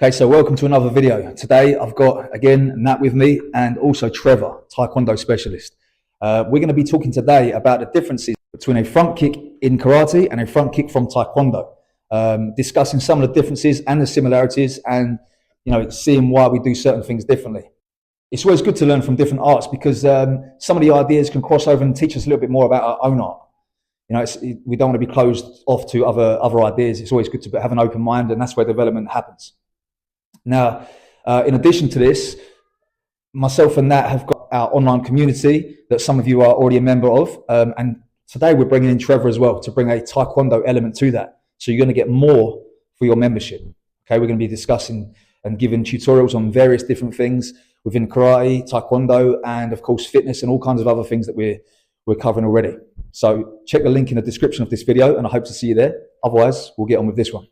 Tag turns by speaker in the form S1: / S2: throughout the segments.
S1: Okay, so welcome to another video. Today I've got, again, Nat with me and also Trevor, Taekwondo specialist. We're going to be talking today about the differences between a front kick in karate and a front kick from Taekwondo. Discussing some of the differences and the similarities and, seeing why we do certain things differently. It's always good to learn from different arts because some of the ideas can cross over and teach us a little bit more about our own art. We don't want to be closed off to other ideas. It's always good to have an open mind, and that's where development happens. Now, in addition to this, myself and Nat have got our online community that some of you are already a member of. And today we're bringing in Trevor as well to bring a Taekwondo element to that. So you're going to get more for your membership. Okay, we're going to be discussing and giving tutorials on various different things within karate, Taekwondo, and of course fitness and all kinds of other things that we're covering already. So check the link in the description of this video and I hope to see you there. Otherwise, we'll get on with this one.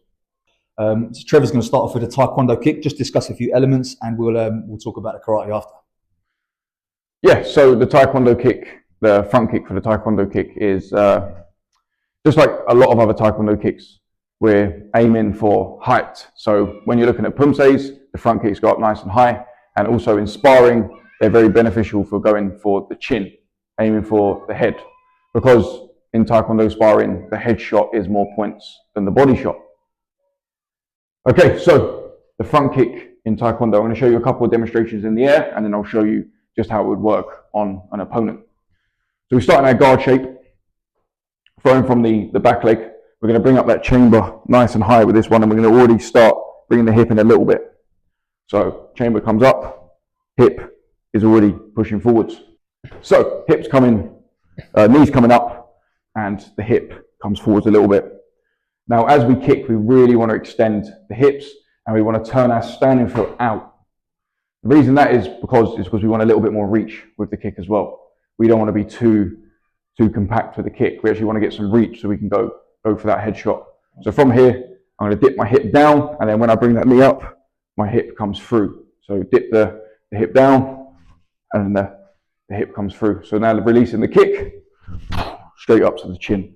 S1: So Trevor's going to start off with a Taekwondo kick, just discuss a few elements, and we'll talk about the karate after.
S2: Yeah, so the Taekwondo kick, the front kick for the Taekwondo kick is just like a lot of other Taekwondo kicks, we're aiming for height. So when you're looking at pumseis, the front kicks go up nice and high, and also in sparring, they're very beneficial for going for the chin, aiming for the head, because in Taekwondo sparring, the head shot is more points than the body shot. Okay, so the front kick in Taekwondo, I'm going to show you a couple of demonstrations in the air, and then I'll show you just how it would work on an opponent. So we start in our guard shape, throwing from the back leg. We're going to bring up that chamber nice and high with this one, and we're going to already start bringing the hip in a little bit. So chamber comes up, hip is already pushing forwards. So hips coming, knees coming up, and the hip comes forwards a little bit. Now, as we kick, we really want to extend the hips and we want to turn our standing foot out. The reason that is because we want a little bit more reach with the kick as well. We don't want to be too compact with the kick. We actually want to get some reach so we can go for that head shot. So from here, I'm going to dip my hip down, and then when I bring that knee up, my hip comes through. So dip the hip down, and then the hip comes through. So now releasing the kick, straight up to the chin.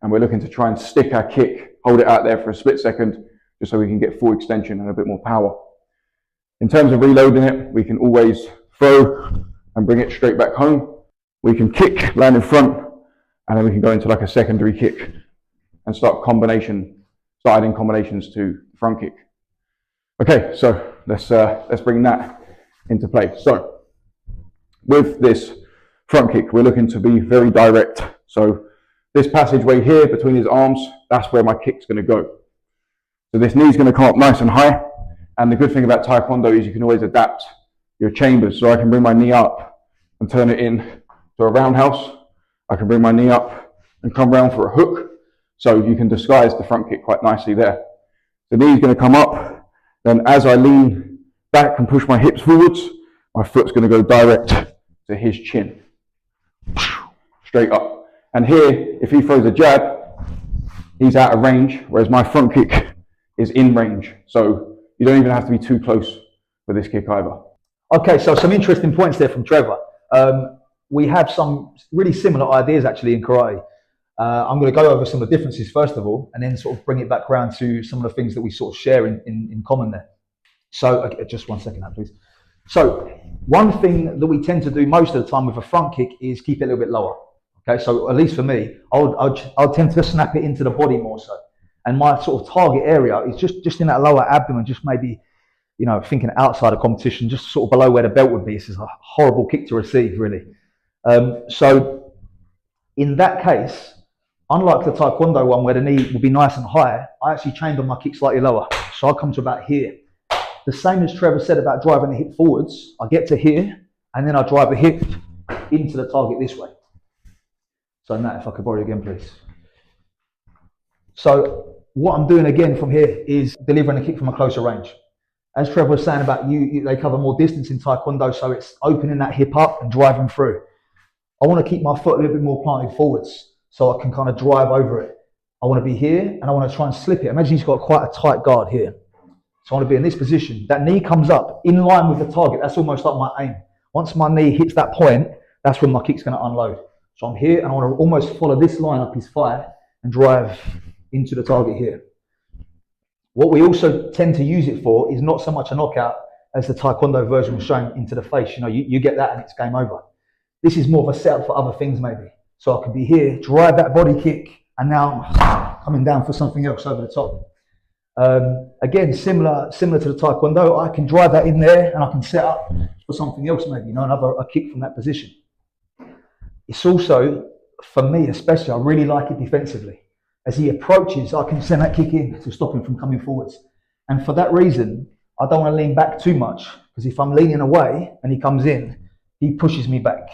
S2: And we're looking to try and stick our kick, hold it out there for a split second, just so we can get full extension and a bit more power. In terms of reloading it, we can always throw and bring it straight back home. We can kick, land in front, and then we can go into like a secondary kick and start adding combinations to the front kick. Okay, so let's bring that into play. So with this front kick, we're looking to be very direct. So this passageway here between his arms, that's where my kick's going to go. So this knee's going to come up nice and high. And the good thing about Taekwondo is you can always adapt your chambers. So I can bring my knee up and turn it in to a roundhouse. I can bring my knee up and come round for a hook. So you can disguise the front kick quite nicely there. The knee's going to come up. Then as I lean back and push my hips forwards, my foot's going to go direct to his chin. Straight up. And here, if he throws a jab, he's out of range, whereas my front kick is in range. So you don't even have to be too close with this kick either.
S1: Okay, so some interesting points there from Trevor. We have some really similar ideas actually in karate. I'm going to go over some of the differences first of all, and then sort of bring it back around to some of the things that we sort of share in common there. So, okay, just 1 second, please. So, one thing that we tend to do most of the time with a front kick is keep it a little bit lower. Okay, so at least for me, I'll tend to snap it into the body more so. And my sort of target area is just in that lower abdomen, just maybe, thinking outside of competition, just sort of below where the belt would be. This is a horrible kick to receive, really. So in that case, unlike the Taekwondo one where the knee will be nice and high, I actually chamber my kick slightly lower. So I come to about here. The same as Trevor said about driving the hip forwards, I get to here, and then I drive the hip into the target this way. So Nat, if I could borrow you again, please. So what I'm doing again from here is delivering a kick from a closer range. As Trevor was saying about they cover more distance in Taekwondo, so it's opening that hip up and driving through. I want to keep my foot a little bit more planted forwards so I can kind of drive over it. I want to be here and I want to try and slip it. Imagine he's got quite a tight guard here. So I want to be in this position. That knee comes up in line with the target. That's almost like my aim. Once my knee hits that point, that's when my kick's going to unload. So I'm here and I want to almost follow this line up his thigh and drive into the target here. What we also tend to use it for is not so much a knockout as the Taekwondo version was showing into the face. You know, you get that and it's game over. This is more of a setup for other things maybe. So I could be here, drive that body kick, and now I'm coming down for something else over the top. Again, similar to the Taekwondo, I can drive that in there and I can set up for something else maybe, you know, a kick from that position. It's also, for me especially, I really like it defensively. As he approaches, I can send that kick in to stop him from coming forwards. And for that reason, I don't want to lean back too much, because if I'm leaning away and he comes in, he pushes me back.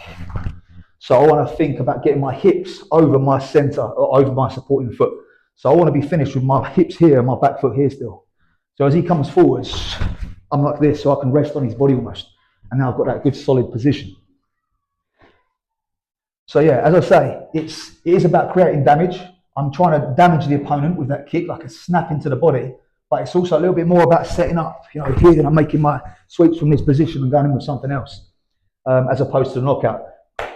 S1: So I want to think about getting my hips over my center or over my supporting foot. So I want to be finished with my hips here and my back foot here still. So as he comes forwards, I'm like this, so I can rest on his body almost. And now I've got that good solid position. So yeah, as I say, it is about creating damage. I'm trying to damage the opponent with that kick, like a snap into the body, but it's also a little bit more about setting up. You know, here I'm making my sweeps from this position and going in with something else, as opposed to the knockout.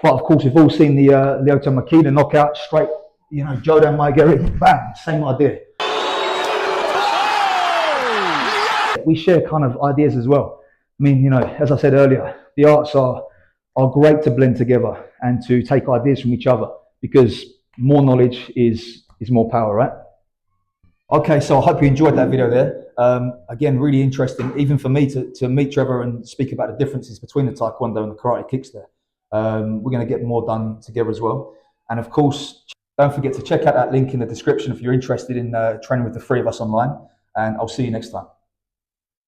S1: But of course, we've all seen the Lyoto Machida knockout, straight, you know, Jodan Maigeri, bam, same idea. We share kind of ideas as well. I mean, you know, as I said earlier, the arts are great to blend together and to take ideas from each other, because more knowledge is more power, right? Okay, so I hope you enjoyed that video there. Again, really interesting, even for me to meet Trevor and speak about the differences between the Taekwondo and the karate kicks there. We're going to get more done together as well. And of course, don't forget to check out that link in the description if you're interested in training with the three of us online. And I'll see you next time.